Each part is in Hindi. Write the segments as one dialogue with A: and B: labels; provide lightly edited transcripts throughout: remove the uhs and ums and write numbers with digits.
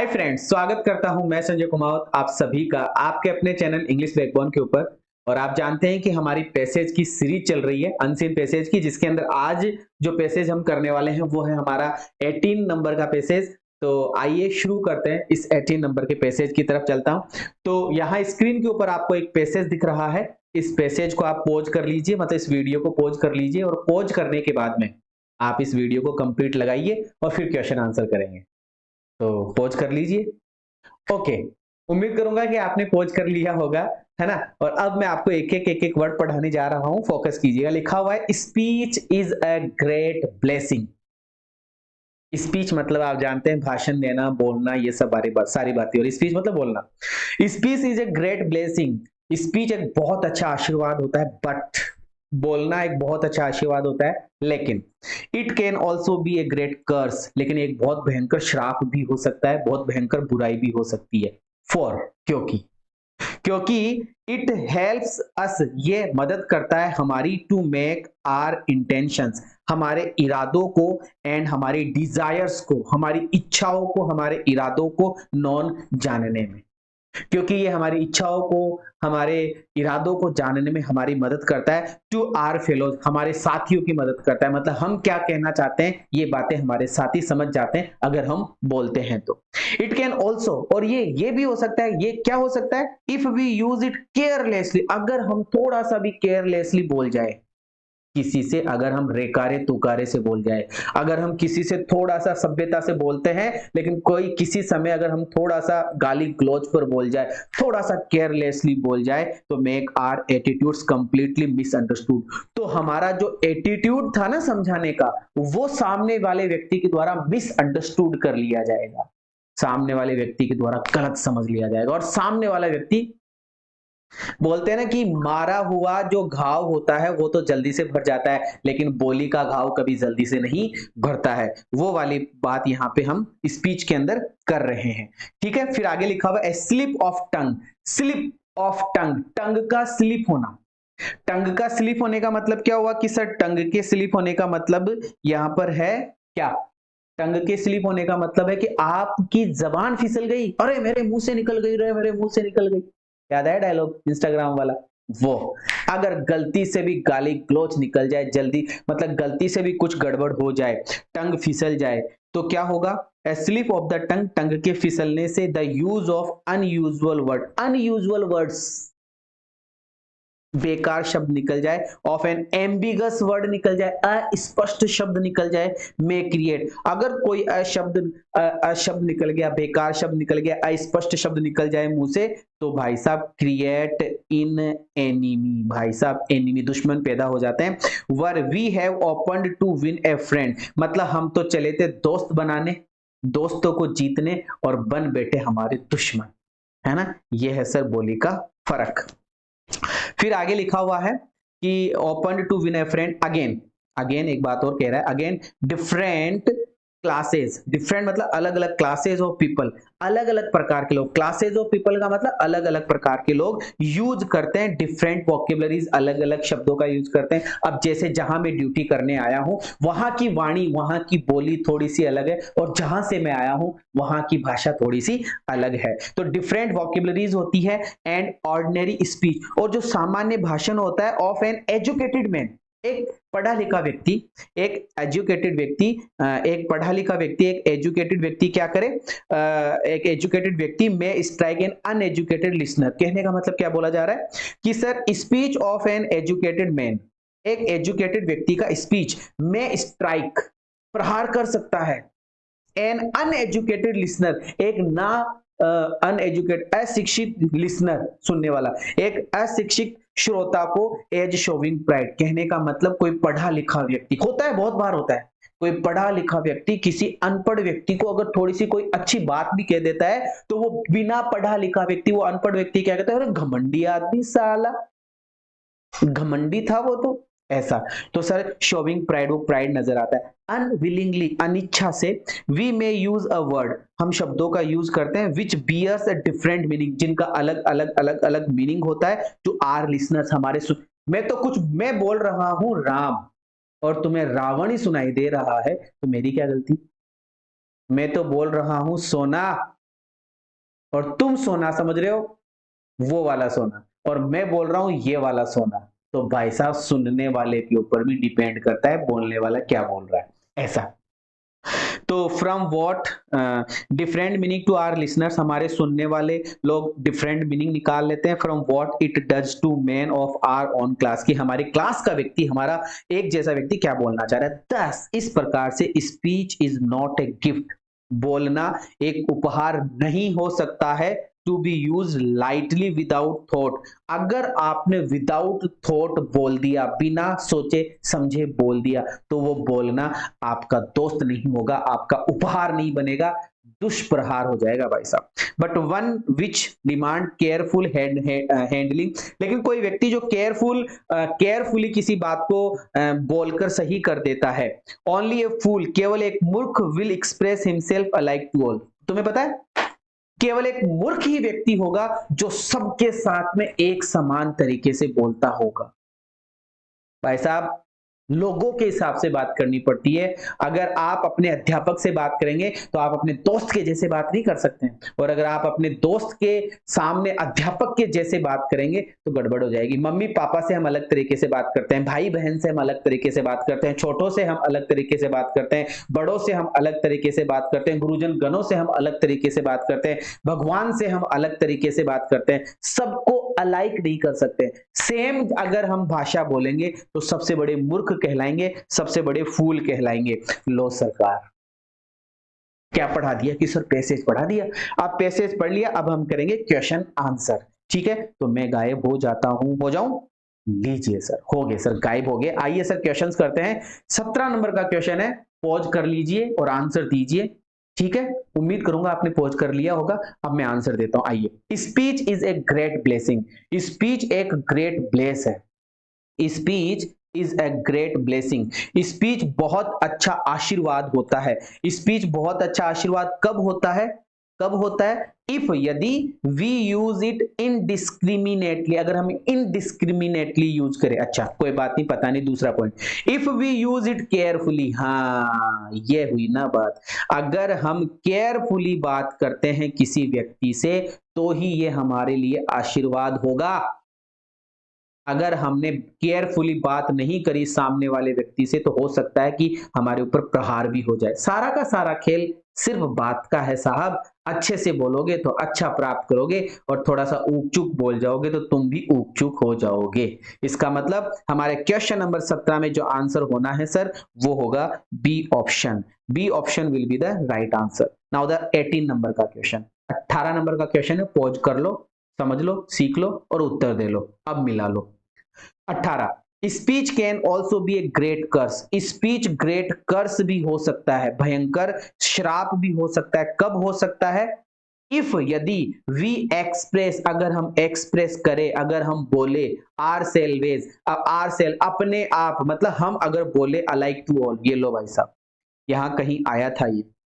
A: हाय फ्रेंड्स, स्वागत करता हूं मैं संजय कुमार आप सभी का आपके अपने चैनल इंग्लिश बैकबोन के ऊपर। और आप जानते हैं कि हमारी पैसेज की सीरीज चल रही है अनसीन पैसेज की, जिसके अंदर आज जो पैसेज हम करने वाले हैं वो है हमारा 18 नंबर का पैसेज। तो आइए शुरू करते हैं, इस 18 नंबर के पैसेज की तरफ चलता हूं। तो यहाँ स्क्रीन के ऊपर आपको एक पैसेज दिख रहा है। इस पैसेज को आप पॉज कर लीजिए, मतलब इस वीडियो को पॉज कर लीजिए और पॉज करने के बाद में आप इस वीडियो को कंप्लीट लगाइए और फिर क्वेश्चन आंसर करेंगे। तो पॉज कर लीजिए। ओके, उम्मीद करूंगा कि आपने पॉज कर लिया होगा, है ना। और अब मैं आपको एक एक वर्ड पढ़ाने जा रहा हूं, फोकस कीजिएगा। लिखा हुआ है speech is a great blessing. Speech मतलब आप जानते हैं भाषण देना, बोलना, ये सब सारी बातें। और स्पीच मतलब बोलना। Speech is a great blessing. Speech एक बहुत अच्छा आशीर्वाद होता है, बट बोलना एक बहुत अच्छा आशीर्वाद होता है, लेकिन it can also be a great curse. लेकिन एक बहुत भयंकर श्राप भी हो सकता है, बहुत भयंकर बुराई भी हो सकती है। फॉर क्योंकि क्योंकि इट हेल्प्स अस, ये मदद करता है हमारी टू मेक आर इंटेंशंस, हमारे इरादों को, एंड हमारी डिजायर्स को, हमारी इच्छाओं को, हमारे इरादों को नॉन जानने में। क्योंकि ये हमारी इच्छाओं को, हमारे इरादों को जानने में हमारी मदद करता है। टू आर फेलोज, हमारे साथियों की मदद करता है। मतलब हम क्या कहना चाहते हैं ये बातें हमारे साथी समझ जाते हैं अगर हम बोलते हैं तो। इट कैन ऑल्सो, और ये भी हो सकता है, ये क्या हो सकता है, if we use it carelessly, अगर हम थोड़ा सा भी केयरलेसली बोल जाए किसी से, अगर हम रेकारे तुकारे से बोल जाए, अगर हम किसी से थोड़ा सा सभ्यता से बोलते हैं, लेकिन कोई किसी समय अगर हम थोड़ा सा गाली गलौज पर बोल जाए, थोड़ा सा केयरलेसली बोल जाए, तो make our attitudes completely misunderstood. तो हमारा जो एटीट्यूड था ना समझाने का, वो सामने वाले व्यक्ति के द्वारा मिसअंडरस्टूड कर लिया जाएगा, सामने वाले व्यक्ति के द्वारा गलत समझ लिया जाएगा। और सामने वाला व्यक्ति, बोलते हैं ना कि मारा हुआ जो घाव होता है वो तो जल्दी से भर जाता है, लेकिन बोली का घाव कभी जल्दी से नहीं भरता है। वो वाली बात यहाँ पे हम स्पीच के अंदर कर रहे हैं। ठीक है, फिर आगे लिखा हुआ है slip of tongue. Slip of tongue, tongue का स्लिप होना। टंग का स्लिप होने का मतलब क्या हुआ कि सर टंग के स्लिप होने का मतलब यहाँ पर है क्या? टंग के स्लिप होने का मतलब है कि आपकी जबान फिसल गई, अरे मेरे मुंह से निकल गई, रे मेरे मुंह से निकल गई। याद है डायलॉग इंस्टाग्राम वाला? वो अगर गलती से भी गाली गलौज निकल जाए, जल्दी मतलब गलती से भी कुछ गड़बड़ हो जाए, टंग फिसल जाए, तो क्या होगा? स्लिप ऑफ द टंग, टंग के फिसलने से the use of unusual word, unusual words, बेकार शब्द निकल जाए, ऑफ एन एम्बिगस वर्ड निकल जाए, अस्पष्ट शब्द निकल जाए, मे क्रिएट, अगर कोई अशब्द निकल गया, बेकार शब्द निकल गया, अस्पष्ट शब्द निकल जाए मुंह से, तो भाई साहब क्रिएट इन एनिमी, भाई साहब एनिमी, दुश्मन पैदा हो जाते हैं। Where we have opened to win a friend, मतलब हम तो चले थे दोस्त बनाने, दोस्तों को जीतने, और बन बैठे हमारे दुश्मन, है ना। ये है सर बोली का फर्क। फिर आगे लिखा हुआ है कि open to win a friend again. Again एक बात और कह रहा है, अगेन डिफरेंट क्लासेस, डिफरेंट मतलब अलग अलग, क्लासेस ऑफ पीपल, अलग अलग प्रकार के लोग, क्लासेस ऑफ पीपल का मतलब अलग अलग प्रकार के लोग यूज करते हैं डिफरेंट वोकेबलरीज, अलग अलग शब्दों का यूज करते हैं। अब जैसे जहां मैं ड्यूटी करने आया हूं, वहां की वाणी, वहां की बोली थोड़ी सी अलग है, और जहां से मैं आया हूं वहां की भाषा थोड़ी सी अलग है। तो डिफरेंट वोकेबलरीज होती है एंड ऑर्डिनरी स्पीच, और जो सामान्य भाषण होता है ऑफ एन एजुकेटेड मैन, एक पढ़ा लिखा व्यक्ति, एक एजुकेटेड व्यक्ति, एक पढ़ा लिखा व्यक्ति, एक एजुकेटेड व्यक्ति क्या करे, एक एजुकेटेड व्यक्ति में स्ट्राइक एन अनएजुकेटेड लिसनर। कहने का मतलब क्या बोला जा रहा है कि sir speech of an educated man, एक एजुकेटेड व्यक्ति का स्पीच में स्ट्राइक, प्रहार कर सकता है, एन अनएजुकेटेड लिसनर, एक ना अनएजुकेटेड अशिक्षित लिसनर, सुनने वाला, एक अशिक्षित श्रोता को एज शोविंग प्राइड। कहने का मतलब कोई पढ़ा लिखा व्यक्ति होता है, बहुत बार होता है, कोई पढ़ा लिखा व्यक्ति किसी अनपढ़ व्यक्ति को अगर थोड़ी सी कोई अच्छी बात भी कह देता है, तो वो बिना पढ़ा लिखा व्यक्ति, वो अनपढ़ व्यक्ति क्या कहता है, अरे घमंडी आदमी साला, घमंडी था वो तो, ऐसा। तो सर शोविंग प्राइड, वो प्राइड नजर आता है। अनविलिंगली, अनिच्छा से, we may use a word, हम शब्दों का यूज करते हैं, which bears a different meaning, जिनका अलग अलग अलग अलग मीनिंग होता है, टू आर लिसनर्स, हमारे मैं तो कुछ मैं बोल रहा हूं राम, और तुम्हें रावण ही सुनाई दे रहा है, तो मेरी क्या गलती? मैं तो बोल रहा हूं सोना, और तुम सोना समझ रहे हो वो वाला सोना, और मैं बोल रहा हूं ये वाला सोना। तो भाई साहब सुनने वाले के ऊपर भी डिपेंड करता है बोलने वाला क्या बोल रहा है, ऐसा। तो from what different meaning to our listeners, हमारे सुनने वाले लोग डिफरेंट मीनिंग निकाल लेते हैं। From what it does to man of our own class, की हमारी क्लास का व्यक्ति, हमारा एक जैसा व्यक्ति क्या बोलना चाह रहा है। दस इस प्रकार से speech is not a gift, बोलना एक उपहार नहीं हो सकता है। To be use lightly without thought, अगर आपने विदाउट थॉट बोल दिया, बिना सोचे समझे बोल दिया, तो वो बोलना आपका दोस्त नहीं होगा, आपका उपहार नहीं बनेगा, दुष्प्रहार हो जाएगा भाई साहब। But one which demand careful handling, लेकिन कोई व्यक्ति जो केयरफुली किसी बात को बोलकर सही कर देता है। ओनली ए फूल, केवल एक मूर्ख will express himself alike to all, तुम्हें पता है केवल एक मूर्ख ही व्यक्ति होगा जो सबके साथ में एक समान तरीके से बोलता होगा। भाई साहब लोगों के हिसाब से बात करनी पड़ती है। अगर आप अपने अध्यापक से बात करेंगे तो आप अपने दोस्त के जैसे बात नहीं कर सकते हैं, और अगर आप अपने दोस्त के सामने अध्यापक के जैसे बात करेंगे तो गड़बड़ हो जाएगी। मम्मी पापा से हम अलग तरीके से बात करते हैं, भाई बहन से हम अलग तरीके से बात करते हैं, छोटों से हम अलग तरीके से बात करते हैं, बड़ों से हम अलग तरीके से बात करते हैं, गुरुजन गणों से हम अलग तरीके से बात करते हैं, भगवान से हम अलग तरीके से बात करते हैं। सबको अलाइक नहीं कर सकते। सेम अगर हम भाषा बोलेंगे तो सबसे बड़े मूर्ख कहलाएंगे, सबसे बड़े फूल कहलाएंगे। लो सरकार क्या पढ़ा दिया कि सर पैसेज पढ़ा दिया, आप पैसेज पढ़ लिया, अब हम करेंगे क्वेश्चन आंसर। ठीक है, तो मैं गायब हो जाता हूं, हो जाऊं, लीजिए सर, हो गए सर, गायब हो गए। आइए सर क्वेश्चंस करते हैं। 17 नंबर का क्वेश्चन है, पॉज कर लीजिए और आंसर दीजिए। ठीक है, उम्मीद करूंगा आपने पॉज कर लिया होगा। अब मैं आंसर देता हूं, आइए। Speech is a great blessing, speech एक ग्रेट ब्लेस है। Speech is a great blessing, speech बहुत अच्छा आशीर्वाद होता है। स्पीच बहुत अच्छा आशीर्वाद कब होता है, कब होता है? इफ यदि वी यूज इट इनडिस्क्रिमिनेटली, अगर हम इनडिस्क्रिमिनेटली यूज करें। अच्छा कोई बात नहीं, पता नहीं दूसरा point. If we use it carefully, हाँ ये हुई ना बात, अगर हम केयरफुली बात करते हैं किसी व्यक्ति से तो ही ये हमारे लिए आशीर्वाद होगा। अगर हमने केयरफुली बात नहीं करी सामने वाले व्यक्ति से तो हो सकता है कि हमारे ऊपर प्रहार भी हो जाए। सारा का सारा खेल सिर्फ बात का है साहब। अच्छे से बोलोगे तो अच्छा प्राप्त करोगे, और थोड़ा सा ऊक चूक बोल जाओगे तो तुम भी ऊक चूक हो जाओगे। इसका मतलब हमारे क्वेश्चन नंबर 17 में जो आंसर होना है सर वो होगा B option. B option will be the right answer. Now the 18 number का क्वेश्चन, 18 नंबर का क्वेश्चन है, पॉज कर लो, समझ लो, सीख लो और उत्तर दे लो। अब मिला लो। 18, speech can also be a great curse, speech great curse भी हो सकता है, भयंकर श्राप भी हो सकता है। कब हो सकता है? इफ यदि वी एक्सप्रेस, अगर हम एक्सप्रेस करें, अगर हम बोले आर सेल्वेज, आर सेल अपने आप, मतलब हम अगर बोले अलाइक टू ऑल। ये लो भाई साहब, यहां कहीं आया था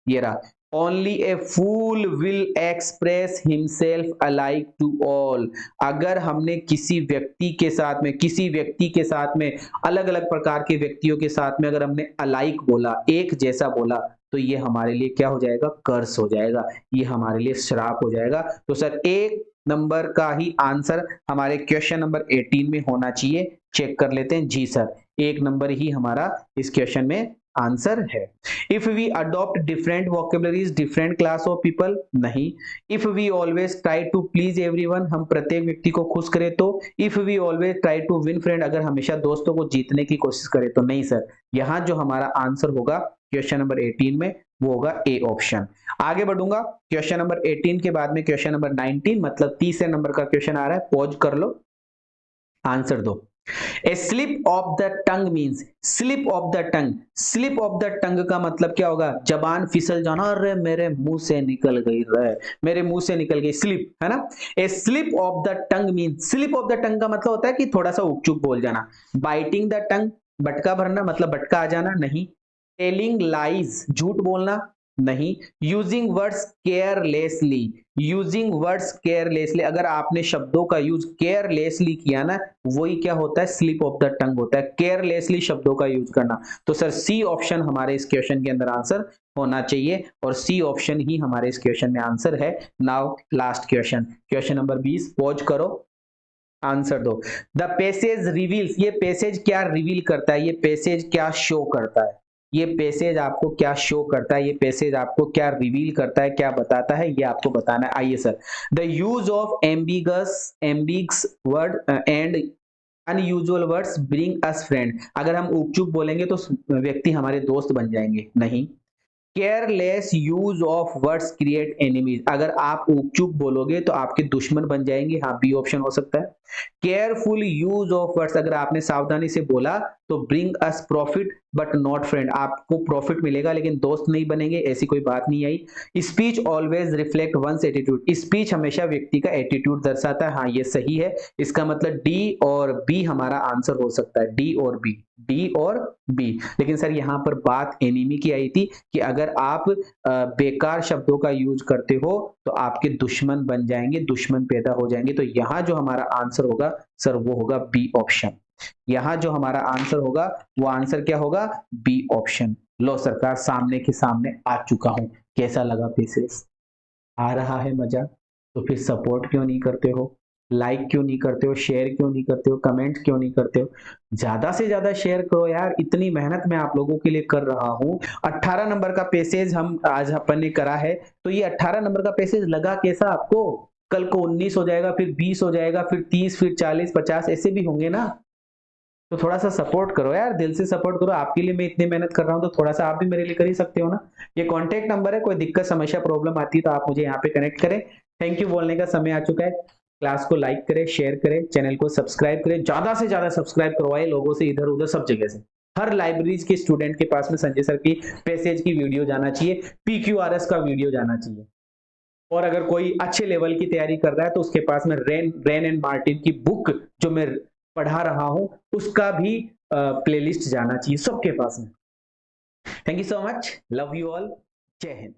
A: ये रहा। Only a fool will express himself alike to all, अगर हमने किसी व्यक्ति के साथ में, किसी व्यक्ति के साथ में, अलग अलग प्रकार के व्यक्तियों के साथ में अगर हमने अलाइक बोला, एक जैसा बोला, तो ये हमारे लिए क्या हो जाएगा? कर्स हो जाएगा, ये हमारे लिए श्राप हो जाएगा। तो सर एक नंबर का ही आंसर हमारे क्वेश्चन नंबर 18 में होना चाहिए। चेक कर लेते हैं। जी सर, एक नंबर ही हमारा इस क्वेश्चन में आंसर है। If we adopt different vocabularies, different class of people, नहीं। If we always try to please everyone, हम प्रत्येक व्यक्ति को खुश करें तो। If we always try to win friend, अगर हमेशा दोस्तों को जीतने की कोशिश करें तो। नहीं सर, यहां जो हमारा आंसर होगा क्वेश्चन नंबर 18 में वो होगा ए ऑप्शन। आगे बढ़ूंगा, क्वेश्चन नंबर 18 के बाद में क्वेश्चन नंबर 19, मतलब तीसरे नंबर का क्वेश्चन आ रहा है। पॉज कर लो, आंसर दो। A slip of the tongue means, slip of the tongue, slip of the tongue का मतलब क्या होगा? जबान फिसल जाना, अरे मेरे मुंह से निकल गई रे, मेरे मुंह से निकल गई, स्लिप है ना। A slip of the tongue means, slip of the tongue का मतलब होता है कि थोड़ा सा उकचुक बोल जाना। बाइटिंग द टंग, बटका भरना, मतलब बटका आ जाना, नहीं। टेलिंग लाइज, झूठ बोलना, नहीं। Using words carelessly, using words carelessly, अगर आपने शब्दों का यूज केयरलेसली किया ना, वही क्या होता है? स्लिप ऑफ द टंग होता है, केयरलेसली शब्दों का यूज करना। तो सर सी ऑप्शन हमारे इस क्वेश्चन के अंदर आंसर होना चाहिए और सी ऑप्शन ही हमारे इस क्वेश्चन में आंसर है। Now last question, question number 20, pause करो, आंसर दो। द पैसेज रिवील्स, ये पैसेज क्या रिवील करता है, ये पैसेज क्या शो करता है, ये पैसेज आपको क्या शो करता है, ये पैसेज आपको क्या रिवील करता है, क्या बताता है, ये आपको बताना है। आइए sir, the use of ambiguous word and unusual words bring us friend, अगर हम उपचुप बोलेंगे तो व्यक्ति हमारे दोस्त बन जाएंगे, नहीं। Careless use of words create enemies, अगर आप उपचुप बोलोगे तो आपके दुश्मन बन जाएंगे, हाँ बी ऑप्शन हो सकता है। केयरफुल यूज ऑफ वर्ड्स, अगर आपने सावधानी से बोला तो bring us profit but not friend, आपको प्रॉफिट मिलेगा लेकिन दोस्त नहीं बनेंगे, ऐसी कोई बात नहीं आई। Speech always reflect one's attitude, स्पीच हमेशा व्यक्ति का एटीट्यूड दर्शाता है, हाँ ये सही है। इसका मतलब डी और बी हमारा आंसर हो सकता है, डी और बी, डी और बी। लेकिन सर यहाँ पर बात एनिमी की आई थी कि अगर आप बेकार शब्दों का यूज करते हो तो आपके दुश्मन बन जाएंगे, दुश्मन पैदा हो जाएंगे। तो यहाँ जो हमारा आंसर होगा सर वो होगा बी ऑप्शन, यहाँ जो हमारा आंसर होगा वो आंसर क्या होगा, बी ऑप्शन। लो सरकार, सामने के सामने आ चुका हूं, कैसा लगा पेसेस, आ रहा है मजा? तो फिर सपोर्ट क्यों नहीं करते हो, लाइक क्यों नहीं करते हो, शेयर क्यों नहीं करते हो, कमेंट क्यों नहीं करते हो? ज्यादा से ज्यादा शेयर करो यार, इतनी मेहनत मैं आप लोगों के लिए कर रहा हूं। 18 नंबर का पैसेज हम आज अपन ने करा है, तो ये 18 नंबर का पैसेज लगा कैसा आपको? कल को 19 हो जाएगा, फिर 20 हो जाएगा, फिर 30, फिर 40, 50 ऐसे भी होंगे ना। तो थोड़ा सा सपोर्ट करो यार, दिल से सपोर्ट करो, आपके लिए मैं इतनी मेहनत कर रहा हूं तो थोड़ा सा आप भी मेरे लिए कर ही सकते हो ना। ये कॉन्टेक्ट नंबर है, कोई दिक्कत समस्या प्रॉब्लम आती है तो आप मुझे यहाँ पे कनेक्ट करें। थैंक यू बोलने का समय आ चुका है। क्लास को लाइक करें, शेयर करें, चैनल को सब्सक्राइब करें, ज्यादा से ज्यादा सब्सक्राइब करवाए लोगों से, इधर उधर सब जगह से। हर लाइब्रेरीज के स्टूडेंट के पास में संजय सर की पैसेज की वीडियो जाना चाहिए, PQRS का वीडियो जाना चाहिए। और अगर कोई अच्छे लेवल की तैयारी कर रहा है तो उसके पास में रेन एंड मार्टिन की बुक जो मैं पढ़ा रहा हूं उसका भी प्लेलिस्ट जाना चाहिए सबके पास में। Thank you so much, love you all, जय हिंद।